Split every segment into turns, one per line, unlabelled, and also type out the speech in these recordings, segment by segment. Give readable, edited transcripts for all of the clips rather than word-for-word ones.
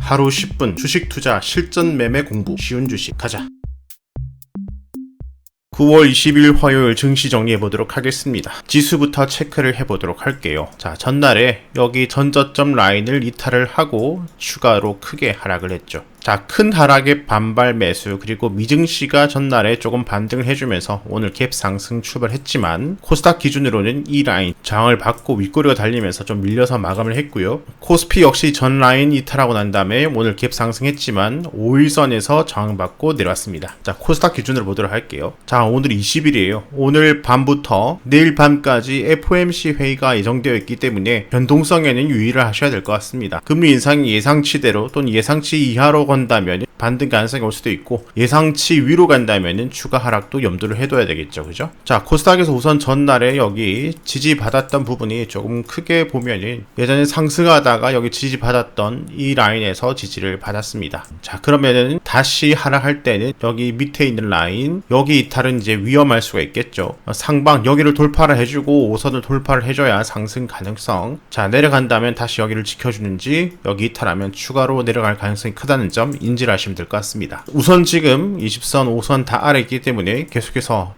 하루 10분 주식 투자 실전 매매 공부 쉬운 주식 가자. 9월 20일 화요일 증시 정리해 보도록 하겠습니다. 지수부터 체크를 해 보도록 할게요. 자, 전날에 여기 전저점 라인을 이탈을 하고 추가로 크게 하락을 했죠. 자, 큰 하락의 반발 매수 그리고 미증시가 전날에 조금 반등을 해주면서 오늘 갭 상승 출발했지만 코스닥 기준으로는 이 라인 저항을 받고 윗꼬리가 달리면서 좀 밀려서 마감을 했고요. 코스피 역시 전 라인 이탈하고 난 다음에 오늘 갭 상승했지만 5일선에서 저항받고 내려왔습니다. 자, 코스닥 기준으로 보도록 할게요. 자, 오늘 20일이에요. 오늘 밤부터 내일 밤까지 FOMC 회의가 예정되어 있기 때문에 변동성에는 유의를 하셔야 될 것 같습니다. 금리 인상이 예상치대로 또는 예상치 이하로 간다면 반등 가능성이 올 수도 있고 예상치 위로 간다면 추가 하락도 염두를 해둬야 되겠죠. 그죠? 자, 코스닥에서 우선 전날에 여기 지지받았던 부분이 조금 크게 보면은 예전에 상승하다가 여기 지지받았던 이 라인에서 지지를 받았습니다. 자, 그러면은 다시 하락할 때는 여기 밑에 있는 라인 여기 이탈은 이제 위험할 수가 있겠죠. 상방 여기를 돌파를 해주고 5선을 돌파를 해줘야 상승 가능성. 자, 내려간다면 다시 여기를 지켜주는지 여기 이탈하면 추가로 내려갈 가능성이 크다는 점 인지를 하시면 될 것 같습니다. 우선 지금 20선, 5선 다 아래 있기 때문에 계속해서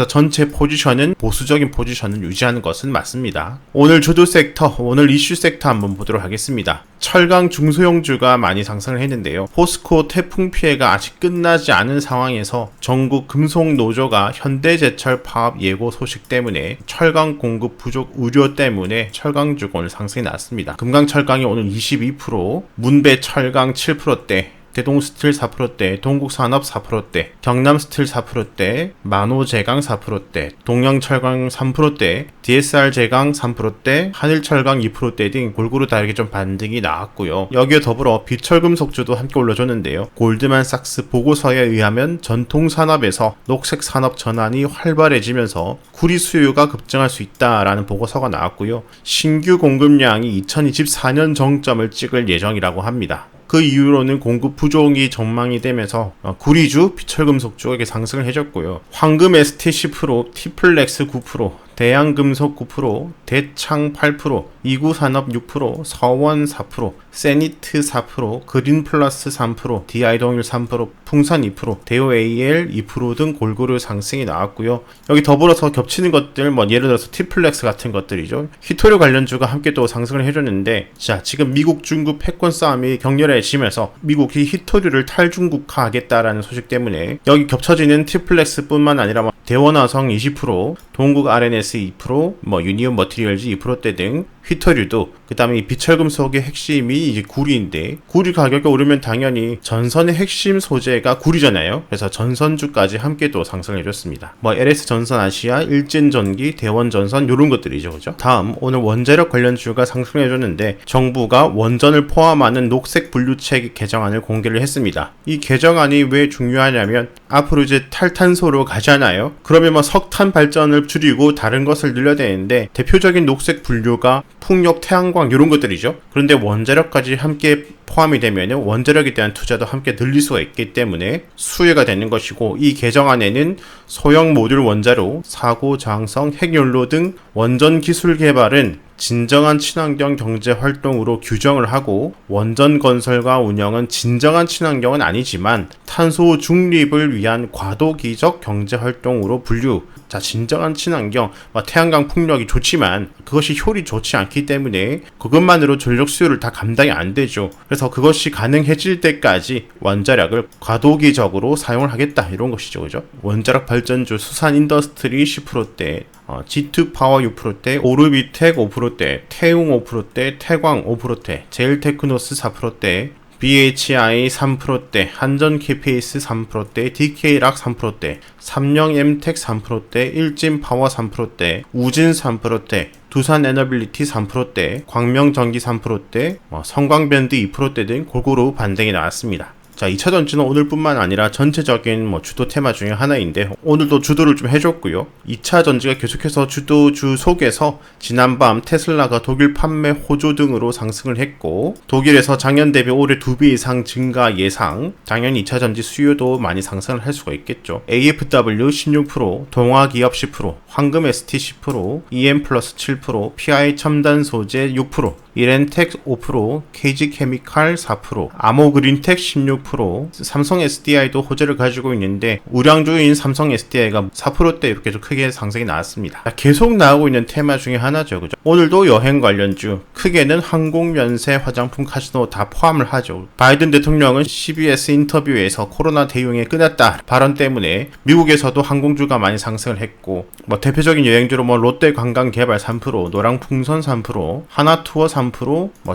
전체 포지션은 보수적인 포지션을 유지하는 것은 맞습니다. 오늘 주도 섹터, 오늘 이슈 섹터 한번 보도록 하겠습니다. 철강 중소형주가 많이 상승을 했는데요. 포스코 태풍 피해가 아직 끝나지 않은 상황에서 전국 금속 노조가 현대제철 파업 예고 소식 때문에 철강 공급 부족 우려 때문에 철강주가 오늘 상승이 났습니다. 금강철강이 오늘 22%, 문배철강 7%대, 대동스틸 4%대, 동국산업 4%대, 경남스틸 4%대, 만호제강 4%대, 동양철강 3%대, DSR제강 3%대, 한일철강 2%대 등 골고루 다르게 좀 반등이 나왔고요. 여기에 더불어 비철금속주도 함께 올라줬는데요. 골드만삭스 보고서에 의하면 전통산업에서 녹색산업 전환이 활발해지면서 구리 수요가 급증할 수 있다라는 보고서가 나왔고요. 신규 공급량이 2024년 정점을 찍을 예정이라고 합니다. 그 이후로는 공급 부족이 전망이 되면서 구리주, 비철금속주가 이렇게 상승을 해줬고요. 황금 ST 10%, 티플렉스 9%, 대양금속 9%, 대창 8%, 이구산업 6%, 서원 4%, 세니트 4%, 그린플러스 3%, 디아이동일 3%, 풍산 2%, 대우AL 2% 등 골고루 상승이 나왔고요. 여기 더불어서 겹치는 것들, 예를 들어서 티플렉스 같은 것들이죠. 히토류 관련주가 함께 또 상승을 해줬는데, 자, 지금 미국, 중국 패권 싸움이 격렬해지면서 미국이 히토류를 탈중국화하겠다라는 소식 때문에 여기 겹쳐지는 티플렉스 뿐만 아니라 대원화성 20%, 동국 RNS 2%, 유니온 머티리얼즈 2%대 등 휘토류도, 그 다음에 이 비철금속의 핵심이 이제 구리인데, 구리 가격이 오르면 당연히 전선의 핵심 소재가 구리잖아요. 그래서 전선주까지 함께 또 상승을 해줬습니다. LS 전선 아시아, 일진전기, 대원전선 요런 것들이죠. 그죠? 다음, 오늘 원자력 관련주가 상승을 해줬는데, 정부가 원전을 포함하는 녹색 분류책 개정안을 공개를 했습니다. 이 개정안이 왜 중요하냐면, 앞으로 이제 탈탄소로 가잖아요. 그러면 석탄 발전을 줄이고 다른 것을 늘려야 되는데, 대표적인 녹색 분류가 풍력, 태양광 이런 것들이죠. 그런데 원자력까지 함께 포함이 되면 원자력에 대한 투자도 함께 늘릴 수가 있기 때문에 수혜가 되는 것이고, 이 개정안에는 소형 모듈 원자로, 사고 저항성, 핵연료 등 원전 기술 개발은 진정한 친환경 경제 활동으로 규정을 하고, 원전 건설과 운영은 진정한 친환경은 아니지만 탄소 중립을 위한 과도기적 경제 활동으로 분류. 자, 진정한 친환경, 태양광 풍력이 좋지만 그것이 효율이 좋지 않기 때문에 그것만으로 전력 수요를 다 감당이 안 되죠. 그래서 그것이 가능해질 때까지 원자력을 과도기적으로 사용을 하겠다, 이런 것이죠. 그죠? 원자력 발전주 수산 인더스트리 10%대, G2 파워 6%대, 오르비텍 5%대, 태웅 5%대, 태광 5%대, 제일테크노스 4%대, BHI 3%대, 한전 KPS 3%대, DK락 3%대, 삼령엠텍 3%대, 일진파워 3%대, 우진 3%대, 두산에너빌리티 3%대, 광명전기 3%대, 성광밴드 2%대 등 골고루 반등이 나왔습니다. 자, 2차 전지는 오늘뿐만 아니라 전체적인 주도 테마 중에 하나인데 오늘도 주도를 좀 해줬고요. 2차 전지가 계속해서 주도주 속에서 지난밤 테슬라가 독일 판매 호조 등으로 상승을 했고 독일에서 작년 대비 올해 2배 이상 증가 예상, 당연히 2차 전지 수요도 많이 상승을 할 수가 있겠죠. AFW 16%, 동화기업 10%, 황금 ST 10%, EM 플러스 7%, PI 첨단 소재 6%, 이렌텍 5%, KG케미칼 4%, 아모그린텍 16%, 삼성 SDI도 호재를 가지고 있는데 우량주인 삼성 SDI가 4%대 이렇게 좀 크게 상승이 나왔습니다. 계속 나오고 있는 테마 중에 하나죠. 그죠? 오늘도 여행 관련주, 크게는 항공, 연세, 화장품, 카지노 다 포함을 하죠. 바이든 대통령은 CBS 인터뷰에서 코로나 대응에 끝났다 발언 때문에 미국에서도 항공주가 많이 상승을 했고 대표적인 여행주로 롯데관광개발 3%, 노랑풍선 3%, 하나투어 3%,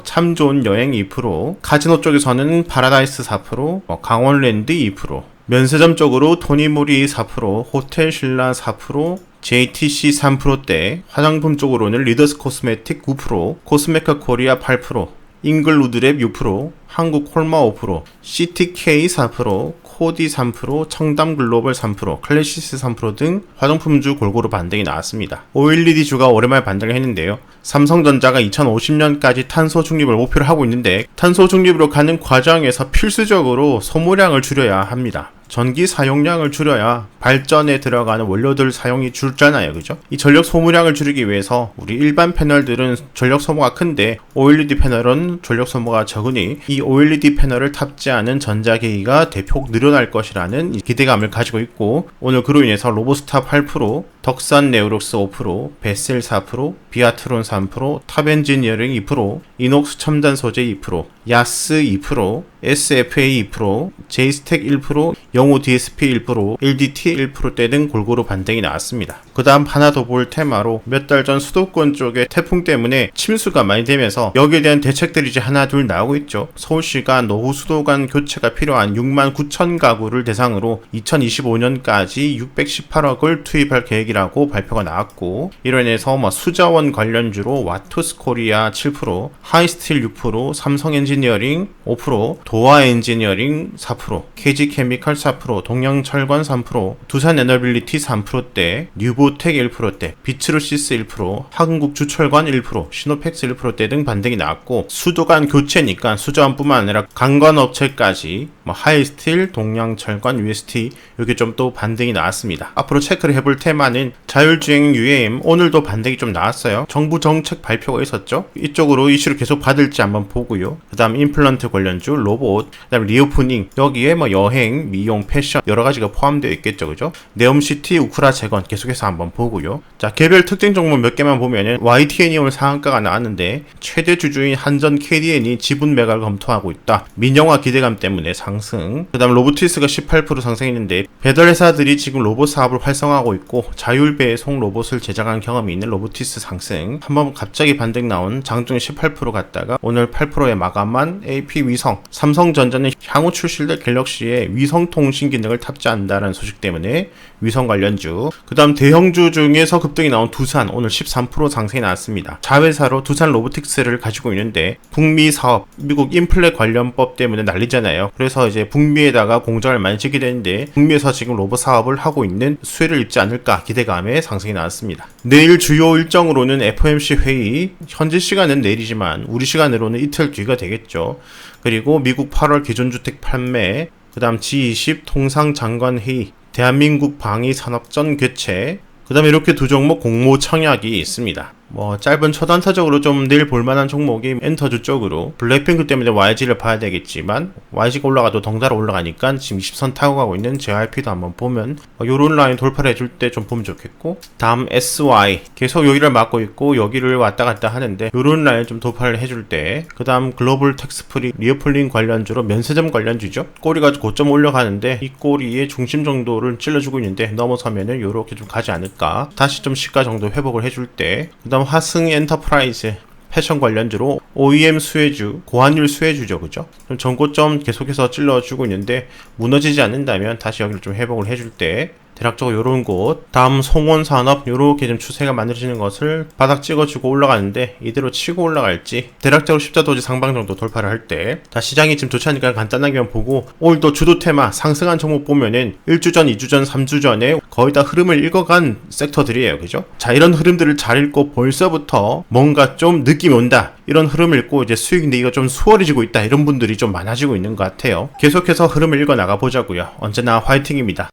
참 좋은 여행 2%, 카지노 쪽에서는 파라다이스 4%, 강원랜드 2%, 면세점 쪽으로 토니모리 4%, 호텔신라 4%, JTC 3%대, 화장품 쪽으로는 리더스 코스메틱 9%, 코스메카 코리아 8%, 잉글우드랩 6%, 한국 콜마 5%, CTK 4%, 코디 3%, 청담글로벌 3%, 클래시스 3% 등 화장품주 골고루 반등이 나왔습니다. OLED주가 오랜만에 반등을 했는데요. 삼성전자가 2050년까지 탄소 중립을 목표로 하고 있는데 탄소 중립으로 가는 과정에서 필수적으로 소모량을 줄여야 합니다. 전기 사용량을 줄여야 발전에 들어가는 원료들 사용이 줄잖아요. 그죠? 이 전력 소모량을 줄이기 위해서 우리 일반 패널들은 전력 소모가 큰데 OLED 패널은 전력 소모가 적으니 이 OLED 패널을 탑재하는 전자기기가 대폭 늘어날 것이라는 기대감을 가지고 있고 오늘 그로 인해서 로보스타 8%, 덕산 네오록스 5%, 베셀 4%, 비아트론 3%, 탑엔지니어링 2%, 이녹스 첨단 소재 2%, 야스 2%, SFA 2%, 제이스텍 1%, 영호 DSP 1%, LDT 1%대 등 골고루 반등이 나왔습니다. 그 다음 하나 더 볼 테마로 몇 달 전 수도권 쪽에 태풍 때문에 침수가 많이 되면서 여기에 대한 대책들이 이제 하나 둘 나오고 있죠. 서울시가 노후 수도관 교체가 필요한 6만 9천 가구를 대상으로 2025년까지 618억을 투입할 계획이라고 발표가 나왔고 이로 인해서 수자원 관련주로 와투스 코리아 7%, 하이스틸 6%, 삼성 엔지니어링 5%, 도화 엔지니어링 4%, KG케미칼 4%, 동양철관 3%, 두산 에너빌리티 3%대, 뉴보텍 1%대, 비츠루시스 1%, 한국주철관 1%, 시노펙스 1%대 등 반등이 나왔고 수도관 교체니까 수자원뿐만 아니라 관광업체까지 하이스틸, 동양철관, UST 이렇게 좀 또 반등이 나왔습니다. 앞으로 체크를 해볼 테마는 자율주행 UAM 오늘도 반등이 좀 나왔어요. 정부 정책 발표가 있었죠. 이쪽으로 이슈를 계속 받을지 한번 보고요. 그 다음 임플란트 관련주, 로봇, 그 다음 리오프닝 여기에 여행, 미용, 패션 여러 가지가 포함되어 있겠죠. 그죠? 네옴시티, 우크라 재건 계속해서 한번 보고요. 자, 개별 특징 종목 몇 개만 보면은 YTN이 오늘 상한가가 나왔는데 최대 주주인 한전 KDN이 지분 매각을 검토하고 있다. 민영화 기대감 때문에 상승. 그 다음 로보티스가 18% 상승했는데 배달회사들이 지금 로봇 사업을 활성화하고 있고 자율배송 로봇을 제작한 경험이 있는 로보티스 상승. 한번 갑자기 반등 나온 장중에 18% 갔다가 오늘 8%에 마감한 AP 위성. 삼성전자는 향후 출시될 갤럭시에 위성 통신 기능을 탑재한다는 소식 때문에 위성 관련주. 그 다음 대형주 중에서 급등이 나온 두산 오늘 13% 상승이 나왔습니다. 자회사로 두산 로보틱스를 가지고 있는데 북미 사업, 미국 인플레 관련법 때문에 난리잖아요. 그래서 이제 북미에다가 공장을 많이 짓게 되는데 북미에서 지금 로봇 사업을 하고 있는 수혜를 입지 않을까 기대감에 상승이 나왔습니다. 내일 주요 일정으로는 FOMC 회의, 현지 시간은 내일이지만 우리 시간으로는 이틀 뒤가 되겠죠. 그리고 미국 8월 기존주택 판매, 그 다음 G20 통상장관회의, 대한민국 방위산업전 교체, 그 다음에 이렇게 두 종목 공모 청약이 있습니다. 짧은 초단타적으로 좀 내일 볼만한 종목이 엔터주 쪽으로 블랙핑크 때문에 YG를 봐야 되겠지만 YG가 올라가도 덩달아 올라가니까 지금 20선 타고 가고 있는 JYP도 한번 보면 요런 라인 돌파를 해줄 때 좀 보면 좋겠고 다음 SY 계속 여기를 막고 있고 여기를 왔다 갔다 하는데 요런 라인 좀 돌파를 해줄 때 그 다음 글로벌 텍스프리 리오플링 관련주로 면세점 관련주죠. 꼬리가 고점 올라가는데 이 꼬리의 중심 정도를 찔러주고 있는데 넘어서면은 요렇게 좀 가지 않을까. 다시 좀 시가 정도 회복을 해줄 때 그 다음 화승 엔터프라이즈 패션 관련주로 OEM 수혜주, 고환율 수혜주죠. 그죠? 좀 전고점 계속해서 찔러주고 있는데 무너지지 않는다면 다시 여기를 좀 회복을 해줄 때 대략적으로 요런 곳, 다음 송원산업 요렇게 좀 추세가 만들어지는 것을 바닥 찍어주고 올라가는데 이대로 치고 올라갈지, 대략적으로 십자도지 상방 정도 돌파를 할 때, 자 시장이 지금 좋지 않으니까 간단하게만 보고 오늘도 주도 테마 상승한 종목 보면은 1주 전, 2주 전, 3주 전에 거의 다 흐름을 읽어간 섹터들이에요. 그죠? 자 이런 흐름들을 잘 읽고 벌써부터 뭔가 좀 느낌이 온다, 이런 흐름을 읽고 이제 수익 내기가 좀 수월해지고 있다, 이런 분들이 좀 많아지고 있는 것 같아요. 계속해서 흐름을 읽어 나가 보자고요. 언제나 화이팅입니다.